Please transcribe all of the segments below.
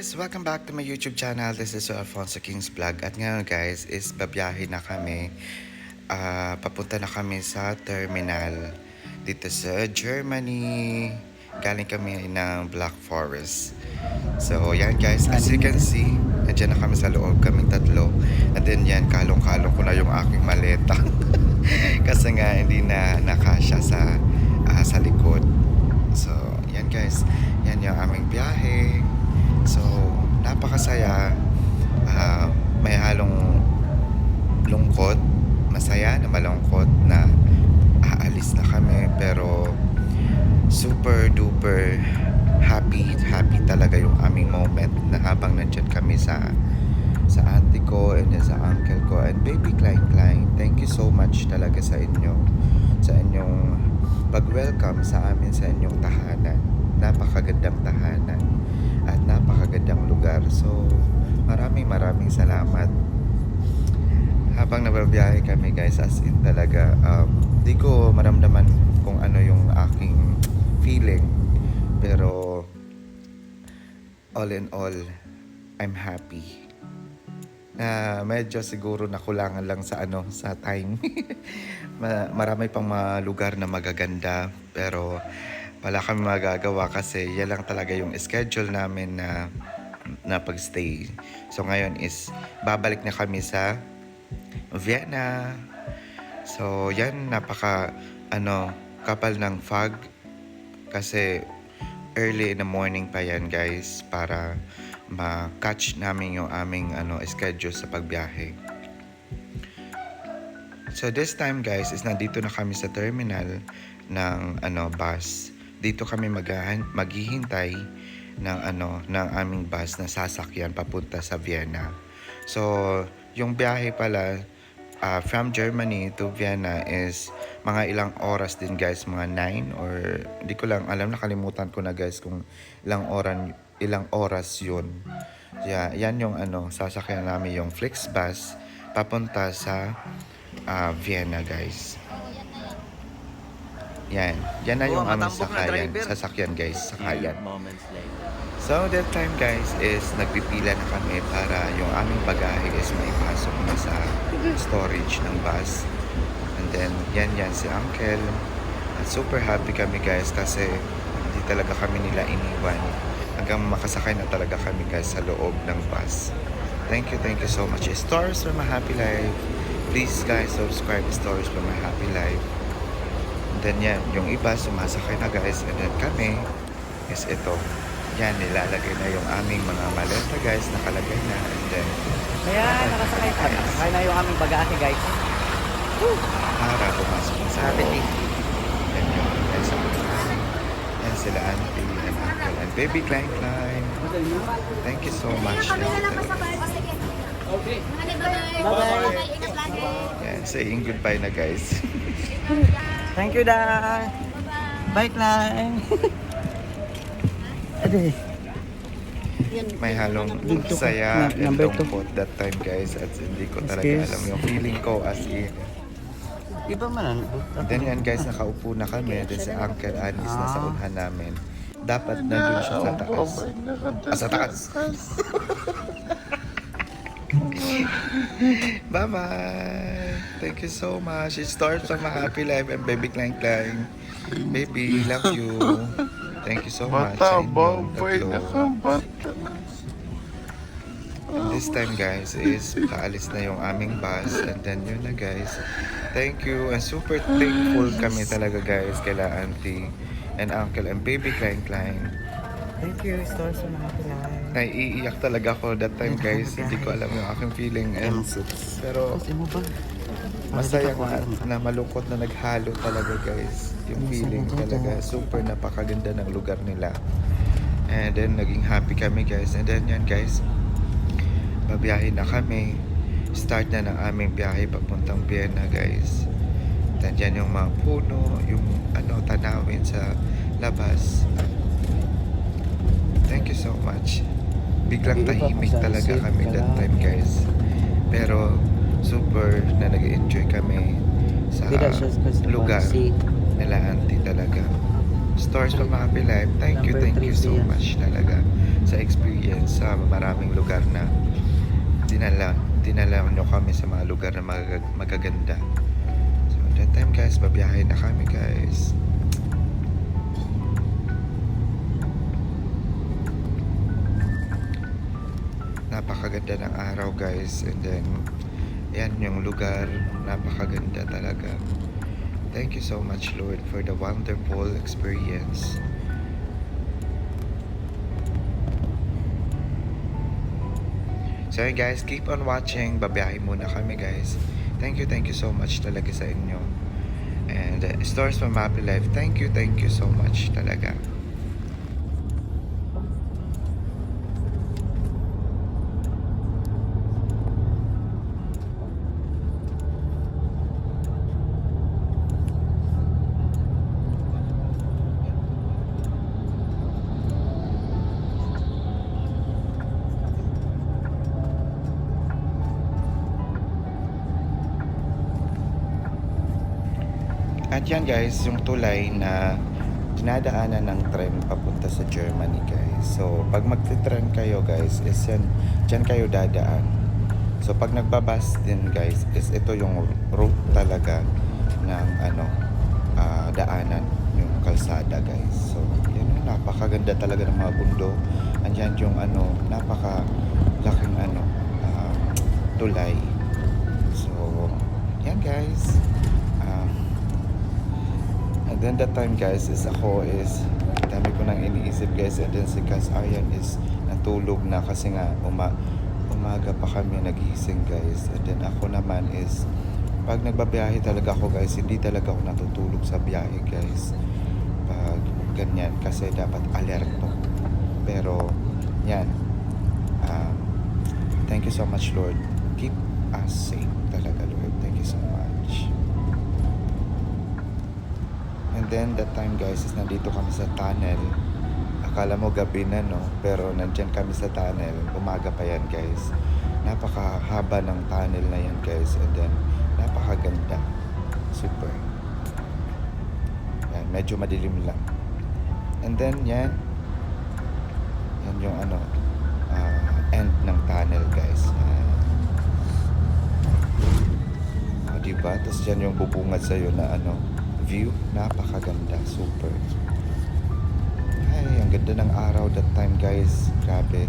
guys! Welcome back to my YouTube channel. This is Alfonso King's Vlog. At ngayon guys is babiyahe na kami. Papunta na kami sa terminal dito sa Germany. Galing kami ng Black Forest. So yan guys, as you can see, nandiyan na kami sa loob, kaming tatlo. And then yan, kalong-kalong ko na yung aking maleta. Kasi nga hindi na nakasya sa likod. So yan guys, yan yung aming biyahe. So, napakasaya. May halong lungkot, masaya na malungkot na aalis na kami. Pero, super duper happy talaga yung aming moment na habang nandyan kami sa auntie ko and then sa uncle ko and baby Klein. Thank you so much talaga sa inyo. Sa inyong pag-welcome sa amin sa inyong tahanan. Napakagandang tahanan at napakagandang lugar. So, maraming salamat. Habang nababiyahe kami guys, as in talaga, di ko maramdaman kung ano yung aking feeling. Pero, all in all, I'm happy. Medyo siguro nakulangan lang sa time. Marami pang mga lugar na magaganda, pero wala kami magagawa kasi yan lang talaga yung schedule namin na pag-stay. So ngayon is babalik na kami sa Vienna. So yan, kapal ng fog kasi early in the morning pa yan guys para ma-catch namin yung aming schedule sa pagbiyahe. So this time guys is nandito na kami sa terminal ng bus. Dito kami maghihintay ng aming bus na sasakyan papunta sa Vienna. So, yung biyahe pala from Germany to Vienna is mga ilang oras din guys, mga 9 or hindi ko lang alam, nakalimutan ko na guys kung ilang oras yun. Yeah, yan yung sasakyan namin yung Flixbus papunta sa Vienna guys. Yan na yung aming sasakyan guys, sakayan. So that time guys is nagpipila na kami para yung aming bagahe is maipasok na sa storage ng bus. And then yan si uncle. At super happy kami guys kasi hindi talaga kami nila iniwan. Hanggang makasakay na talaga kami guys sa loob ng bus. Thank you so much. Stories from my happy life. Please guys subscribe Stories from my happy life. Then yan, yung iba sumasakay na guys, and then kami is ito. Yan, nilalagay na yung aming mga maleta guys, nakalagay na, and then ayan, nakasakay tayo. Nakasakay na yung aming bagahe guys. para pumasok na sa loob. Yan yung guys, yan sila auntie and uncle and baby Klein. Thank you so much. Okay. Bye-bye. Yan, saying goodbye na guys. Thank you, Dad. Bye, Klein. Ade. May halong Dugtong saya na- and number two. lungkot that time guys, at hindi ko talaga Yes. alam yung feeling ko as in. Iba man. Then yan guys, nakaupo na kami. Then si Uncle Anis nasa unahan namin. Dapat nandun siya sa taas. Sa taas. Bye-bye. Thank you so much. It starts from a happy life and baby Klein. Baby, love you. Thank you so much. sa inyong tatlo. And this time guys is kaalis na yung aming bus, and then yun na guys. Thank you and super thankful kami talaga guys kila auntie and uncle and baby Klein. Thank you, Stores from Happy Life. Naiiyak talaga ako that time guys. Hindi ko alam yung aking feeling pero Kasi mo ba? masaya ko na malungkot na naghalo talaga guys. Yung feeling talaga super napakaganda ng lugar nila. And then naging happy kami guys. And then yan guys, babiyahe na kami. Start na ng aming biyahe papuntang Vienna guys. Then yan yung mga puno, yung tanawin sa labas. Thank you so much. Biglang tahimik talaga kami that time guys. Pero super na nag-enjoy kami sa lugar nila auntie talaga. Stores from Happy Life. Thank you so much talaga. sa experience sa maraming lugar na dinala nyo kami sa mga lugar na magaganda. So that time guys, babiyahe na kami guys. Napakaganda ng araw guys, and then yan yung lugar, napakaganda talaga. Thank you so much Lord for the wonderful experience. So yun guys, keep on watching. Babiyahe muna kami guys. Thank you so much talaga sa inyo. And Stores from Happy Life, thank you so much talaga. At yan guys, yung tulay na dinadaanan ng tren papunta sa Germany guys. So pag magti-tren kayo guys, is yan, dyan kayo dadaan. So pag nagbabas din guys, is ito yung route talaga ng daanan, yung kalsada guys. So yun, napakaganda talaga ng mga bundok. Andyan yung napakalaking tulay. So yan guys. And then that time guys is dami ko nang iniisip guys, and then si Cas Aryan is natulog na kasi nga umaga pa kami nagising guys. And then ako naman is pag nagbabiyahe talaga ako guys, hindi talaga ako natutulog sa biyahe guys pag ganyan, kasi dapat alerto. Pero yan, thank you so much Lord, keep us safe talaga Lord, thank you so much. And then that time guys is nandito kami sa tunnel. Akala mo gabi na no, pero nandyan kami sa tunnel. Umaga pa yan guys. Napakahaba ng tunnel na yan guys. And then napakaganda. Super. Yan, medyo madilim lang. And then yan yung end ng tunnel guys. Diba? Tapos dyan yung bubungad sa'yo na view, napakaganda, super. Ay, ang ganda ng araw that time guys, grabe.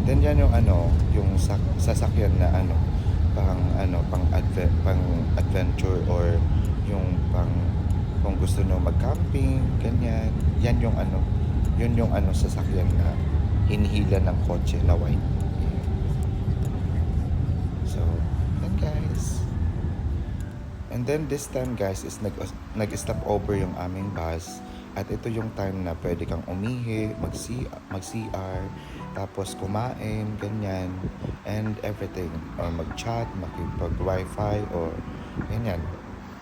Then yan yung yung sasakyan na pang adventure, or yung kung gusto nyo mag-camping, ganyan. Yan yung yun yung sasakyan na hinihila ng kotse na white. So, yan guys. And then this time guys is nag-stop over yung aming bus. At ito yung time na pwede kang umihi, mag-CR, tapos kumain, ganyan, and everything. Or mag-chat, makipag-wifi, or ganyan.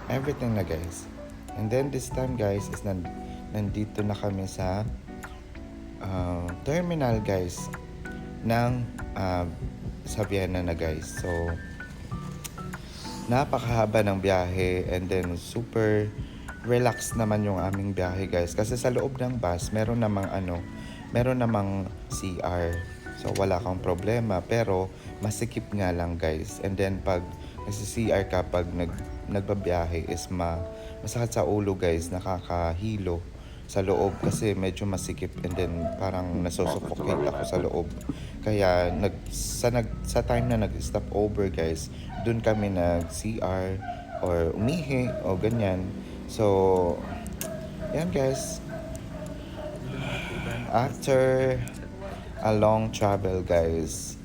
Everything na guys. And then this time guys is nandito na kami sa terminal guys ng sa Vienna na guys. So napakahaba ng biyahe, and then super relax naman yung aming biyahe guys, kasi sa loob ng bus meron namang CR. So wala kang problema, pero masikip nga lang guys. And then pag nagsi-CR ka pag nagbabiyahe is masakit sa ulo guys, nakakahilo sa loob kasi medyo masikip, and then parang nasusuffocate ako sa loob. Kaya sa time na nag-stop over guys, dun kami nag-CR or umihi o ganyan. So yan guys, after a long travel guys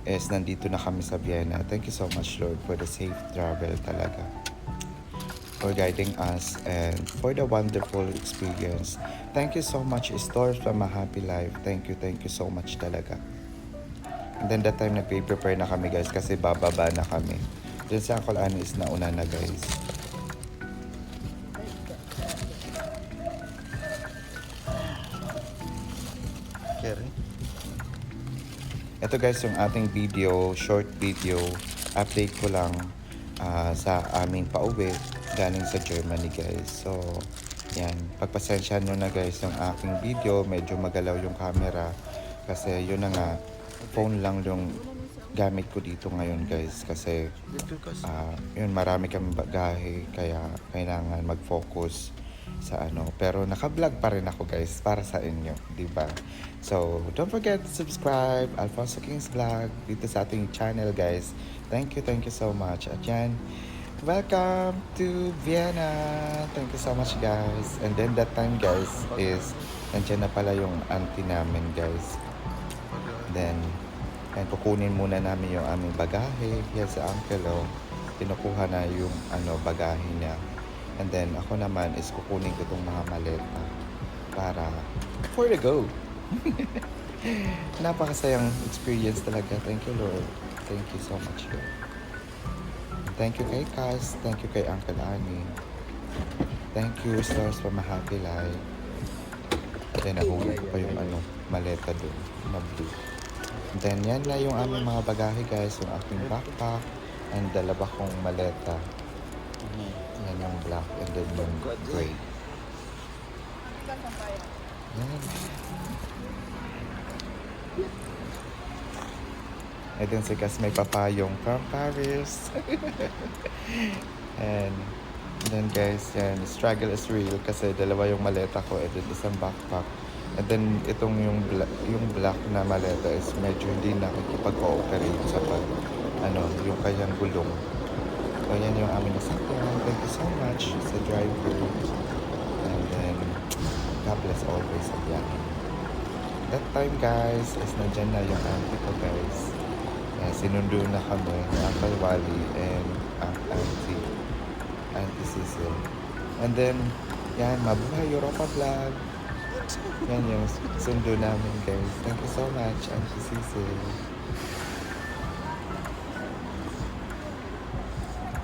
is nandito na kami sa Vienna. Thank you so much Lord for the safe travel talaga, for guiding us and for the wonderful experience. Thank you so much Stores from a Happy Life. Thank you so much talaga. And then that time nag-prepare na kami guys kasi bababa na kami. Then sa Uncle Annie is nauna na guys. Ito guys yung ating video, short video, update ko lang sa aming pauwi. galing sa Germany guys. So, yan. Pagpasensyahan nyo na guys yung aking video. Medyo magalaw yung camera. Kasi yun na nga, phone lang yung gamit ko dito ngayon guys. Kasi, yun, marami kami bagahe. Kaya kailangan mag-focus sa ano. Pero naka-vlog pa rin ako guys para sa inyo. Diba? So, don't forget to subscribe. Alfonso Kings Vlog dito sa ating channel guys. Thank you so much. At yan, welcome to Vienna. Thank you so much guys. And then that time guys is nandiyan na pala yung auntie namin guys. Then and kukunin muna namin yung aming bagahe. Yan si uncle oh. Kinukuha na yung bagahe niya. And then ako naman is kukunin ko tong mga maleta para for the go. Napakasayang experience talaga. Thank you Lord. Thank you so much Lord. Thank you kay Cass. Thank you kay Uncle Annie. Thank you, Stars for my happy life. Then, nahuli ko pa yung maleta doon na blue. Then, yan na yung aming mga bagahe, guys. Yung aking backpack and dalawa kong maleta. Yan yung black and then yung gray. Yan. And then si Cass may papayong from Paris. And then guys, yan, struggle is real kasi dalawa yung maleta ko and then isang backpack. And then itong yung black na maleta is medyo hindi nakikipag-cooperate sa yung kanyang gulong. So yan yung aming nasakyan. Thank you so much sa driver. And then, God bless always sa biyahe. That time guys, is nandyan na yung auntie ko guys. Sinundo na kami ni Uncle Wally and Auntie Cecil. And then, yan, mabuhay Europa Vlog. Yan yung sundo namin guys. Thank you so much, Auntie Cecil.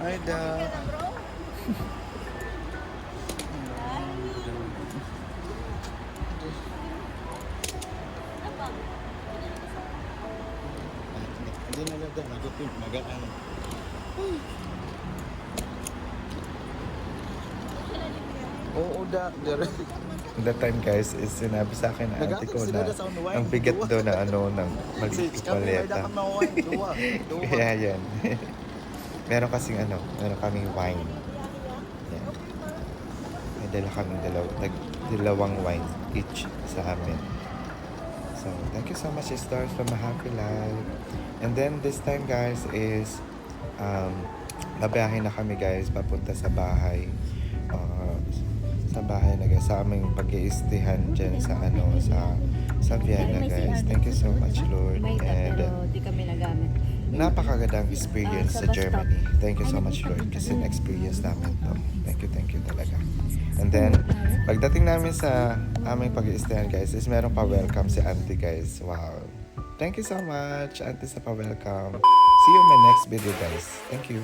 Hi, Dad. Hindi na lang nagupin, magaan. Oo, That time guys is sinabi sa akin na auntie ko na ang bigat daw na ng maliit maleta. Kaya yan. Meron kaming wine. Yan. May dalawang wine each sa amin. So, thank you so much, Stars, for my happy life. And then, this time, guys, is babiyahe na kami, guys, papunta sa bahay. Sa aming pag-iistihan dyan sa Vienna, guys. Thank you so much, Lord. And di kami nagamit. napakagandang experience sa Germany. Thank you so much, Lord, kasi na-experience namin to. Thank you talaga. And then, pagdating namin sa aming pag-i-stayan guys, is meron pa welcome si auntie guys. Wow. Thank you so much, auntie, sa pa-welcome. See you in my next video guys. Thank you.